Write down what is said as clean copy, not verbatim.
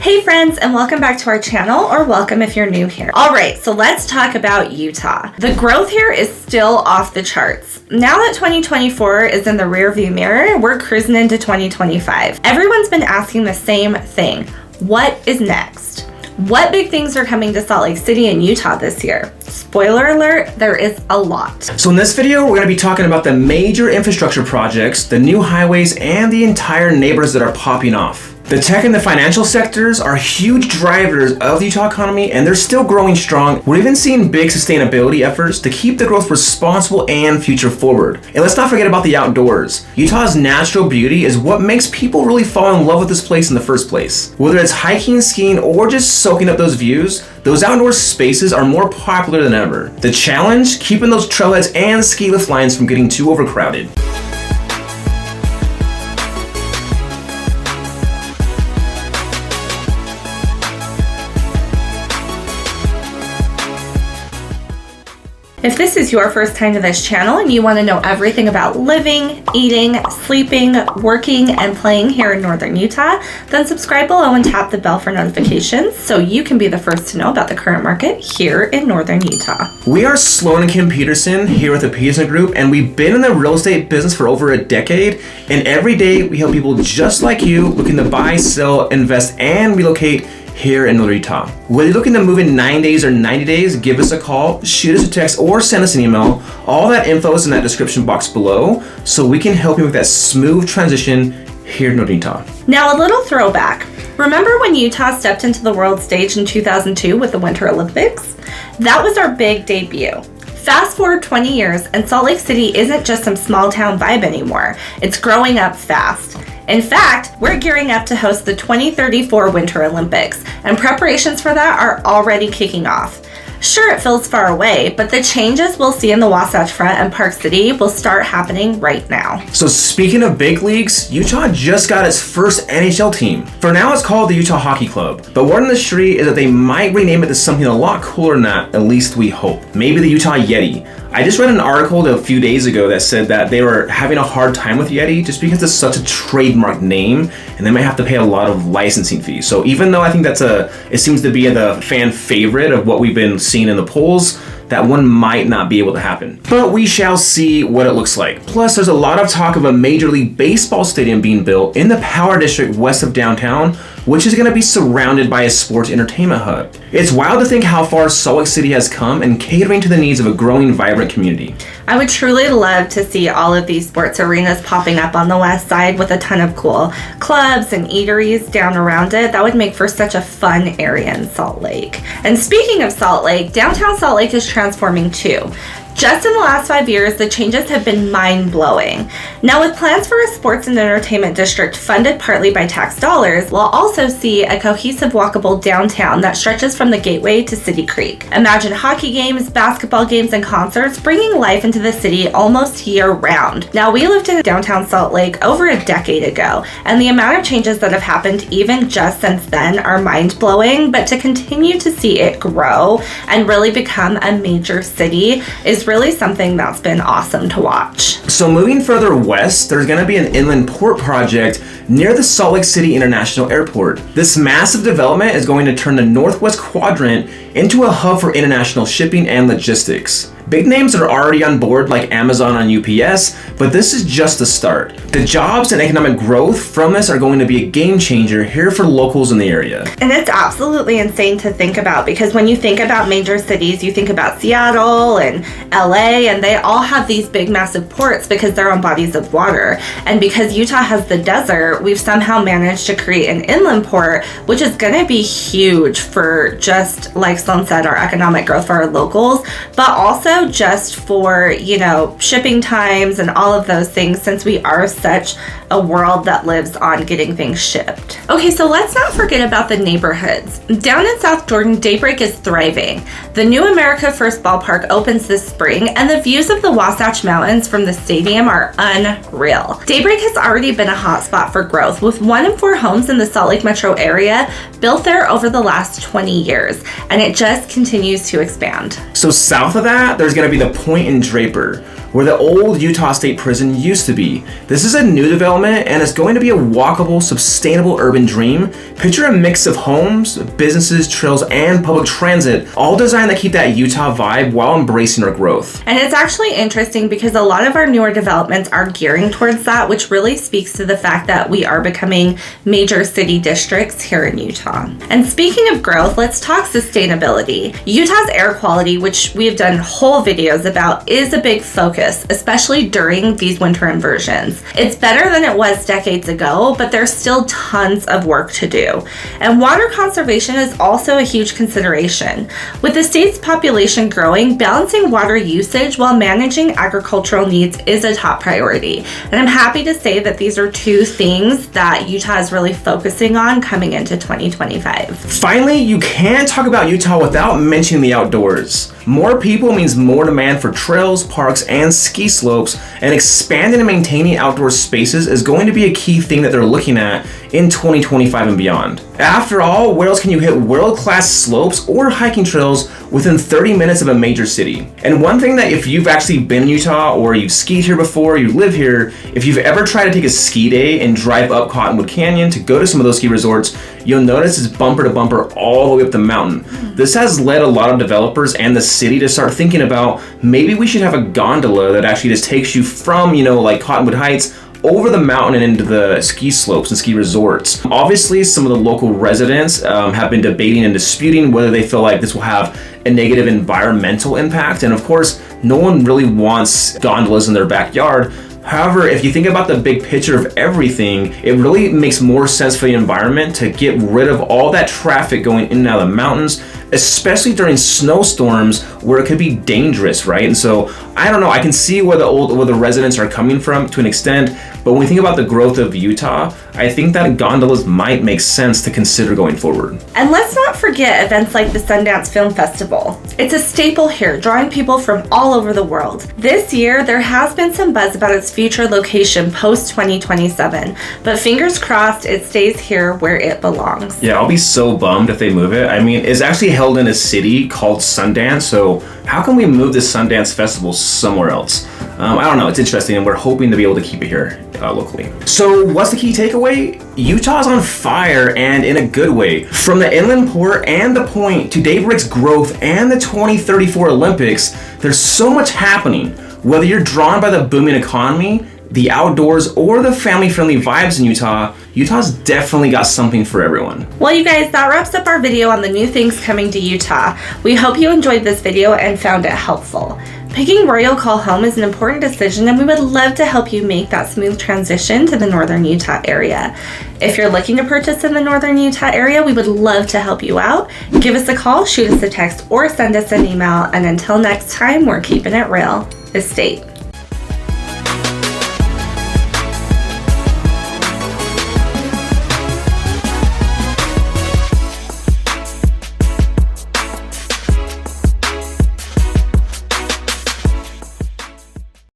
Hey friends, and welcome back to our channel, or welcome if you're new here. All right, so let's talk about Utah. The growth here is still off the charts. Now that 2024 is in the rearview mirror, we're cruising into 2025. Everyone's been asking the same thing. What is next? What big things are coming to Salt Lake City and Utah this year? Spoiler alert, there is a lot. So in this video, we're going to be talking about the major infrastructure projects, the new highways, and the entire neighborhoods that are popping off. The tech and the financial sectors are huge drivers of the Utah economy, and they're still growing strong. We're even seeing big sustainability efforts to keep the growth responsible and future forward. And let's not forget about the outdoors. Utah's natural beauty is what makes people really fall in love with this place in the first place. Whether it's hiking, skiing, or just soaking up those views, those outdoor spaces are more popular than ever. The challenge? Keeping those trailheads and ski lift lines from getting too overcrowded. If this is your first time to this channel and you want to know everything about living, eating, sleeping, working, and playing here in Northern Utah, then subscribe below and tap the bell for notifications so you can be the first to know about the current market here in Northern Utah. We are Sloan and Kim Peterson here with the Peterson Group, and we've been in the real estate business for over a decade, and every day we help people just like you looking to buy, sell, invest, and relocate here in Northern Utah. Whether you're looking to move in 9 days or 90 days, give us a call, shoot us a text, or send us an email. All that info is in that description box below, so we can help you with that smooth transition here in Northern Utah. Now, a little throwback. Remember when Utah stepped into the world stage in 2002 with the Winter Olympics? That was our big debut. Fast forward 20 years, and Salt Lake City isn't just some small town vibe anymore. It's growing up fast. In fact, we're gearing up to host the 2034 Winter Olympics, and preparations for that are already kicking off. Sure, it feels far away, but the changes we'll see in the Wasatch Front and Park City will start happening right now. So speaking of big leagues, Utah just got its first NHL team. For now, it's called the Utah Hockey Club, but word on the street is that they might rename it to something a lot cooler than that, at least we hope. Maybe the Utah Yeti. I just read an article a few days ago that said that they were having a hard time with Yeti just because it's such a trademark name, and they might have to pay a lot of licensing fees. So even though I think it seems to be the fan favorite of what we've been seeing in the polls, that one might not be able to happen. But we shall see what it looks like. Plus, there's a lot of talk of a Major League Baseball stadium being built in the Power District west of downtown, which is going to be surrounded by a sports entertainment hub. It's wild to think how far Salt Lake City has come in catering to the needs of a growing, vibrant community. I would truly love to see all of these sports arenas popping up on the west side with a ton of cool clubs and eateries down around it. That would make for such a fun area in Salt Lake. And speaking of Salt Lake, downtown Salt Lake is transforming too. Just in the last 5 years, the changes have been mind-blowing. Now, with plans for a sports and entertainment district funded partly by tax dollars, we'll also see a cohesive walkable downtown that stretches from the Gateway to City Creek. Imagine hockey games, basketball games, and concerts bringing life into the city almost year-round. Now, we lived in downtown Salt Lake over a decade ago, and the amount of changes that have happened even just since then are mind-blowing, but to continue to see it grow and really become a major city is really something that's been awesome to watch. So moving further west, there's going to be an inland port project near the Salt Lake City International Airport. This massive development is going to turn the northwest quadrant into a hub for international shipping and logistics. Big names are already on board like Amazon and UPS, but this is just the start. The jobs and economic growth from this are going to be a game changer here for locals in the area. And it's absolutely insane to think about, because when you think about major cities, you think about Seattle and LA, and they all have these big massive ports because they're on bodies of water. And because Utah has the desert, we've somehow managed to create an inland port, which is going to be huge for, just like Sloan said, our economic growth for our locals, but also just for, shipping times and all of those things, since we are such a world that lives on getting things shipped. Okay, so let's not forget about the neighborhoods. Down in South Jordan, Daybreak is thriving. The new America First Ballpark opens this spring, and the views of the Wasatch Mountains from the stadium are unreal. Daybreak has already been a hotspot for growth, with 1 in 4 homes in the Salt Lake metro area built there over the last 20 years, and it just continues to expand. So south of that, there's going to be the Point in Draper. where the old Utah State Prison used to be. This is a new development and it's going to be a walkable, sustainable urban dream. Picture a mix of homes, businesses, trails, and public transit, all designed to keep that Utah vibe while embracing our growth. And it's actually interesting because a lot of our newer developments are gearing towards that, which really speaks to the fact that we are becoming major city districts here in Utah. And speaking of growth, let's talk sustainability. Utah's air quality, which we have done whole videos about, is a big focus, especially during these winter inversions. It's better than it was decades ago, but there's still tons of work to do. And water conservation is also a huge consideration. With the state's population growing, balancing water usage while managing agricultural needs is a top priority. And I'm happy to say that these are two things that Utah is really focusing on coming into 2025. Finally, you can't talk about Utah without mentioning the outdoors. More people means more demand for trails, parks, and ski slopes, and expanding and maintaining outdoor spaces is going to be a key thing that they're looking at in 2025 and beyond. After all, where else can you hit world-class slopes or hiking trails within 30 minutes of a major city? And one thing that if you've actually been in Utah or you've skied here before, you live here, if you've ever tried to take a ski day and drive up Cottonwood Canyon to go to some of those ski resorts, you'll notice it's bumper to bumper all the way up the mountain. This has led a lot of developers and the city to start thinking about maybe we should have a gondola that actually just takes you from, like Cottonwood Heights over the mountain and into the ski slopes and ski resorts. Obviously, some of the local residents have been debating and disputing whether they feel like this will have a negative environmental impact. And of course, no one really wants gondolas in their backyard. However, if you think about the big picture of everything, it really makes more sense for the environment to get rid of all that traffic going in and out of the mountains, especially during snowstorms where it could be dangerous, right? And so, I don't know, I can see where the residents are coming from to an extent, but when we think about the growth of Utah, I think that gondolas might make sense to consider going forward. And let's not forget events like the Sundance Film Festival. It's a staple here, drawing people from all over the world. This year, there has been some buzz about its future location post-2027, but fingers crossed it stays here where it belongs. Yeah, I'll be so bummed if they move it. I mean, it's actually held in a city called Sundance, so how can we move the Sundance Festival somewhere else? I don't know, it's interesting, and we're hoping to be able to keep it here locally. So what's the key takeaway? Utah's on fire, and in a good way. From the inland port and the point to Daybreak's growth and the 2034 Olympics, there's so much happening. Whether you're drawn by the booming economy, the outdoors, or the family-friendly vibes in Utah, Utah's definitely got something for everyone. Well, you guys, that wraps up our video on the new things coming to Utah. We hope you enjoyed this video and found it helpful. Picking where you'll call home is an important decision, and we would love to help you make that smooth transition to the northern Utah area. If you're looking to purchase in the northern Utah area, we would love to help you out. Give us a call, shoot us a text, or send us an email. And until next time, we're keeping it real. Estate.